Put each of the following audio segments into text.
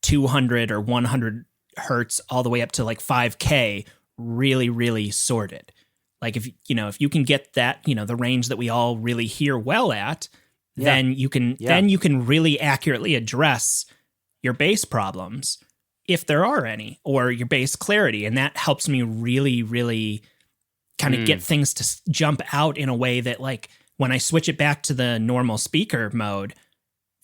200 or 100 hertz all the way up to like 5K really, really sorted. Like if you can get that, the range that we all really hear well at, then you can really accurately address your bass problems, if there are any, or your bass clarity. And that helps me really, really kind of get things to jump out in a way that, like, when I switch it back to the normal speaker mode,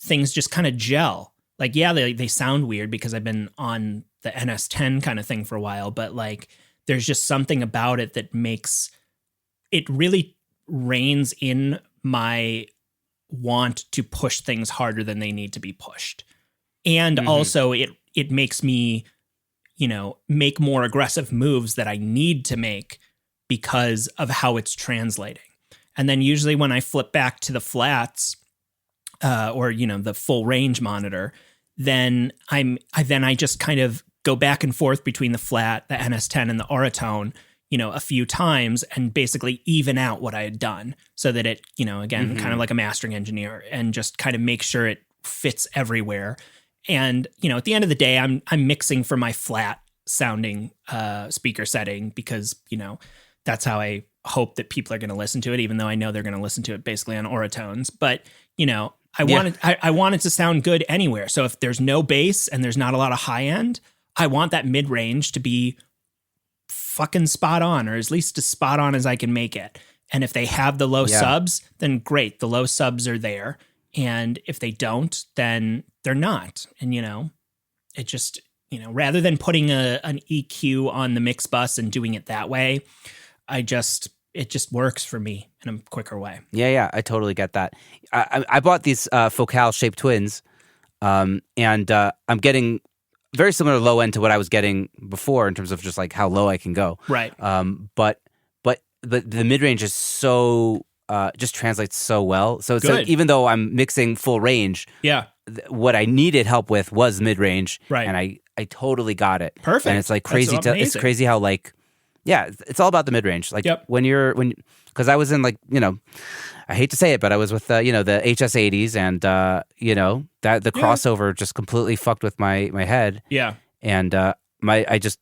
things just kind of gel. Like, yeah, they sound weird because I've been on the NS10 kind of thing for a while, but like, there's just something about it that makes it really reins in my want to push things harder than they need to be pushed. And also it makes me, make more aggressive moves that I need to make because of how it's translating. And then usually when I flip back to the flats, or the full range monitor, then I just kind of go back and forth between the flat, the NS10, and the Auratone, a few times, and basically even out what I had done, so that it, again, kind of like a mastering engineer, and just kind of make sure it fits everywhere. And at the end of the day, I'm mixing for my flat sounding speaker setting, because that's how I hope that people are going to listen to it, even though I know they're going to listen to it basically on Auratones. But I want it to sound good anywhere. So if there's no bass and there's not a lot of high end, I want that mid range to be fucking spot on, or at least as spot on as I can make it. And if they have the low subs, then great, the low subs are there. And if they don't, then they're not. And it just, rather than putting an EQ on the mix bus and doing it that way, it just works for me in a quicker way. Yeah, I totally get that. I bought these Focal shaped twins, and I'm getting very similar low end to what I was getting before in terms of just like how low I can go. Right. But the mid range is so just translates so well. So it's like, even though I'm mixing full range, what I needed help with was mid range, right? And I totally got it. Perfect. And it's like crazy. It's crazy how like. Yeah, it's all about the mid-range. Like because I was in like, I hate to say it, but I was with, the HS80s, and, that the crossover just completely fucked with my head. Yeah. And I just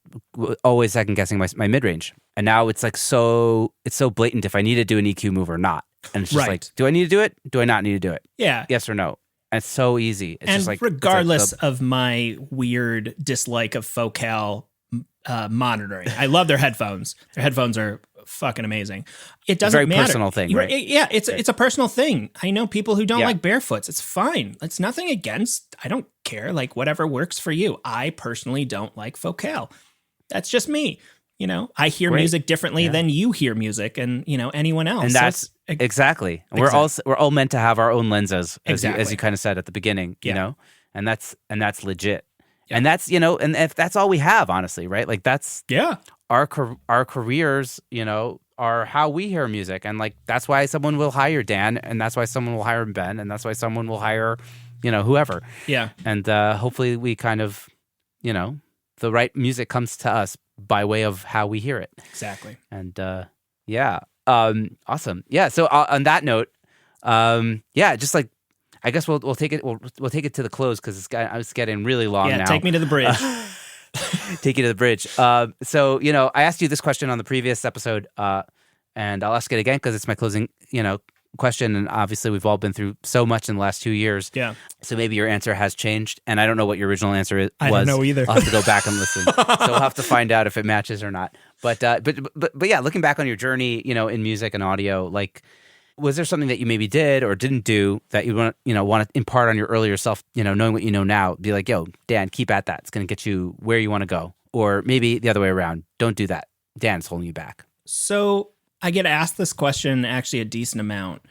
always second guessing my mid-range. And now it's like it's so blatant if I need to do an EQ move or not. And it's just like, do I need to do it? Do I not need to do it? Yeah. Yes or no? And it's so easy. It's and just like, regardless of my weird dislike of Focal monitoring, I love their headphones. Their headphones are fucking amazing. It doesn't matter. Very personal thing, right? It's a personal thing. I know people who don't like barefoots. It's fine. It's nothing against. I don't care. Like, whatever works for you. I personally don't like Focal. That's just me. I hear music differently than you hear music, and anyone else. And that's exactly. We're all meant to have our own lenses, as you kind of said at the beginning. And that's legit. Yeah. And that's, and if that's all we have, honestly, right? Like that's our careers, are how we hear music. And like, that's why someone will hire Dan, and that's why someone will hire Ben, and that's why someone will hire, whoever. Yeah. And hopefully we kind of, the right music comes to us by way of how we hear it. Exactly. And awesome. Yeah. So on that note, just like, I guess we'll take it. We'll take it to the close because it's getting really long now. Take me to the bridge. Take you to the bridge. So I asked you this question on the previous episode, and I'll ask it again because it's my closing, question. And obviously, we've all been through so much in the last 2 years. Yeah. So maybe your answer has changed, and I don't know what your original answer was. I don't know either. I'll have to go back and listen. So we'll have to find out if it matches or not. But yeah, looking back on your journey, in music and audio, like. Was there something that you maybe did or didn't do that you want to impart on your earlier self, knowing what you know now, be like, yo, Dan, keep at that. It's going to get you where you want to go. Or maybe the other way around. Don't do that. Dan's holding you back. So I get asked this question actually a decent amount.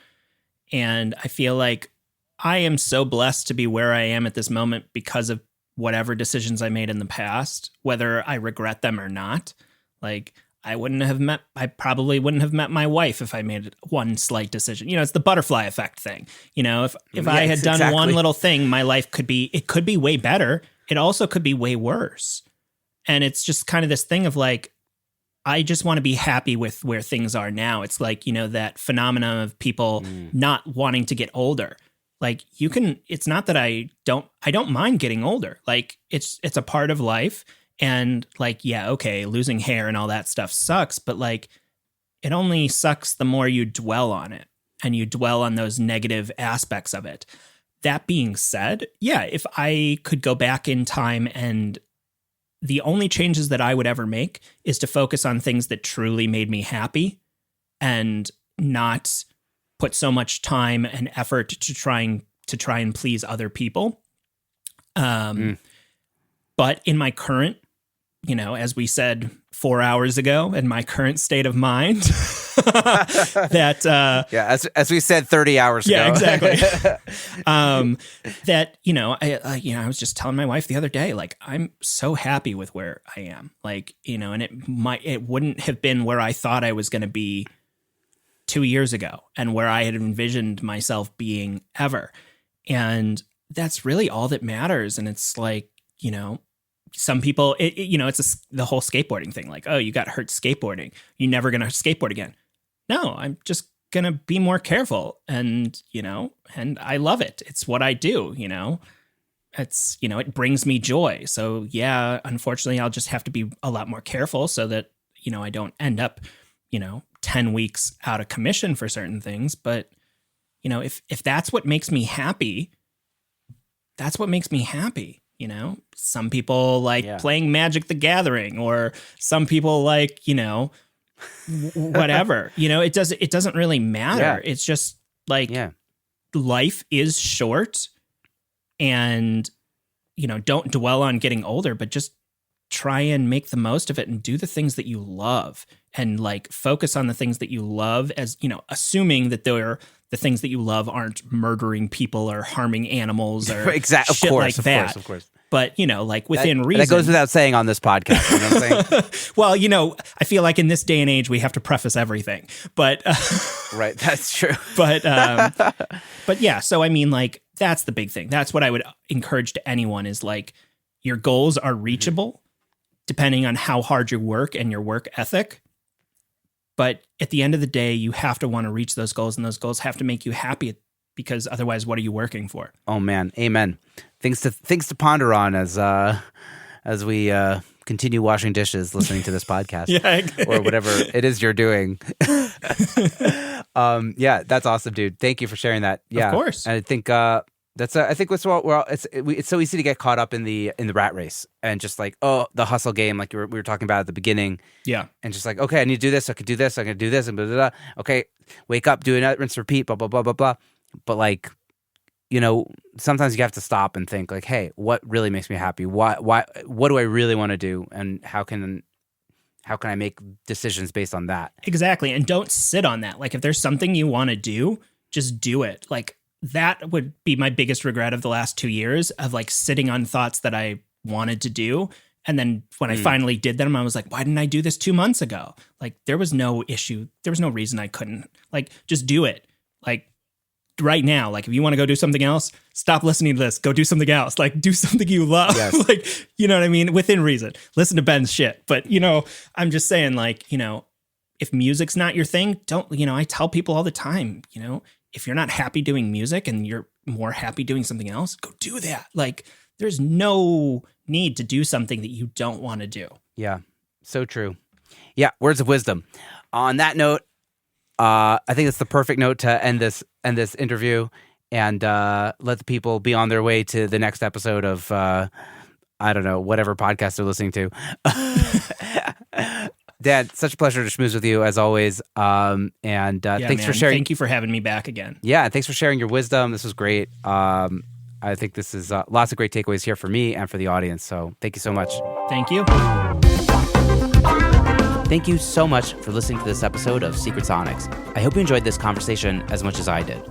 And I feel like I am so blessed to be where I am at this moment because of whatever decisions I made in the past, whether I regret them or not. Like, I probably wouldn't have met my wife if I made one slight decision. It's the butterfly effect thing. If I had done one little thing, my life could be way better. It also could be way worse. And it's just kind of this thing of like, I just want to be happy with where things are now. It's like, that phenomenon of people not wanting to get older. like you can, it's not that I don't mind getting older. Like it's a part of life. And like, yeah, okay, losing hair and all that stuff sucks, but like it only sucks the more you dwell on it and you dwell on those negative aspects of it. That being said, yeah, if I could go back in time and the only changes that I would ever make is to focus on things that truly made me happy and not put so much time and effort to try and please other people. But in my current, as we said 4 hours ago, in my current state of mind, that as we said 30 hours ago. Yeah, exactly. That I was just telling my wife the other day, like I'm so happy with where I am, like and it wouldn't have been where I thought I was going to be 2 years ago, and where I had envisioned myself being ever, and that's really all that matters. And it's like some people, it's the whole skateboarding thing. Like, oh, you got hurt skateboarding, you're never going to skateboard again. No, I'm just going to be more careful. And, and I love it. It's what I do, it's, it brings me joy. So yeah, unfortunately I'll just have to be a lot more careful so that, I don't end up, 10 weeks out of commission for certain things. But, if that's what makes me happy, that's what makes me happy. Some people like playing Magic the Gathering, or some people like, whatever, it doesn't really matter. Yeah. It's just like, life is short, and, don't dwell on getting older, but just try and make the most of it and do the things that you love, and like focus on the things that you love, as, assuming that they're the things that you love aren't murdering people or harming animals or exactly, shit like that. Of course. But, like within reason. That goes without saying on this podcast. You know what I'm saying? Well, I feel like in this day and age, we have to preface everything. But right, that's true. But yeah, so I mean, like, that's the big thing. That's what I would encourage to anyone is like, your goals are reachable depending on how hard you work and your work ethic. But at the end of the day, you have to want to reach those goals, and those goals have to make you happy, because otherwise, what are you working for? Oh man, amen. Things to ponder on as we continue washing dishes, listening to this podcast, or whatever it is you're doing. Yeah, that's awesome, dude. Thank you for sharing that. Yeah, of course. And I think I think what's it's so easy to get caught up in the rat race and just like, oh, the hustle game, like we were talking about at the beginning. Yeah. And just like, okay, I need to do this, I can do this, I can do this, and blah, blah, blah. Okay, wake up, do another, rinse, repeat, blah, blah, blah, blah, blah. But like, sometimes you have to stop and think like, hey, what really makes me happy? What do I really want to do? And how can I make decisions based on that? Exactly. And don't sit on that. Like if there's something you want to do, just do it. Like that would be my biggest regret of the last 2 years, of like sitting on thoughts that I wanted to do. And then when I finally did them, I was like, why didn't I do this 2 months ago? Like there was no issue. There was no reason I couldn't. Like just do it. Like right now, like if you want to go do something else, stop listening to this, go do something else. Like do something you love. Yes. Like, you know what I mean? Within reason. Listen to Ben's shit. But, I'm just saying like, if music's not your thing, don't, I tell people all the time, if you're not happy doing music and you're more happy doing something else, go do that. Like there's no need to do something that you don't want to do. Yeah. So true. Yeah. Words of wisdom. On that note, I think it's the perfect note to end this interview, and let the people be on their way to the next episode of I don't know, whatever podcast they're listening to. Dad, such a pleasure to schmooze with you as always. Thanks for sharing. Thank you for having me back again. Yeah, thanks for sharing your wisdom. This was great. I think this is lots of great takeaways here for me and for the audience. So thank you so much. Thank you. Thank you so much for listening to this episode of Secret Sonics. I hope you enjoyed this conversation as much as I did.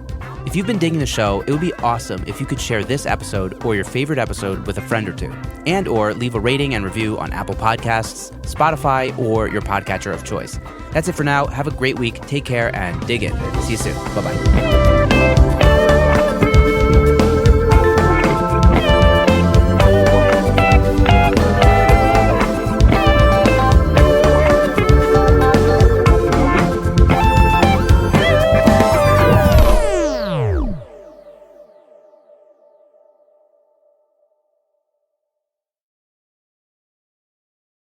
If you've been digging the show, it would be awesome if you could share this episode or your favorite episode with a friend or two, and or leave a rating and review on Apple Podcasts, Spotify, or your podcatcher of choice. That's it for now. Have a great week. Take care and dig in. See you soon. Bye-bye.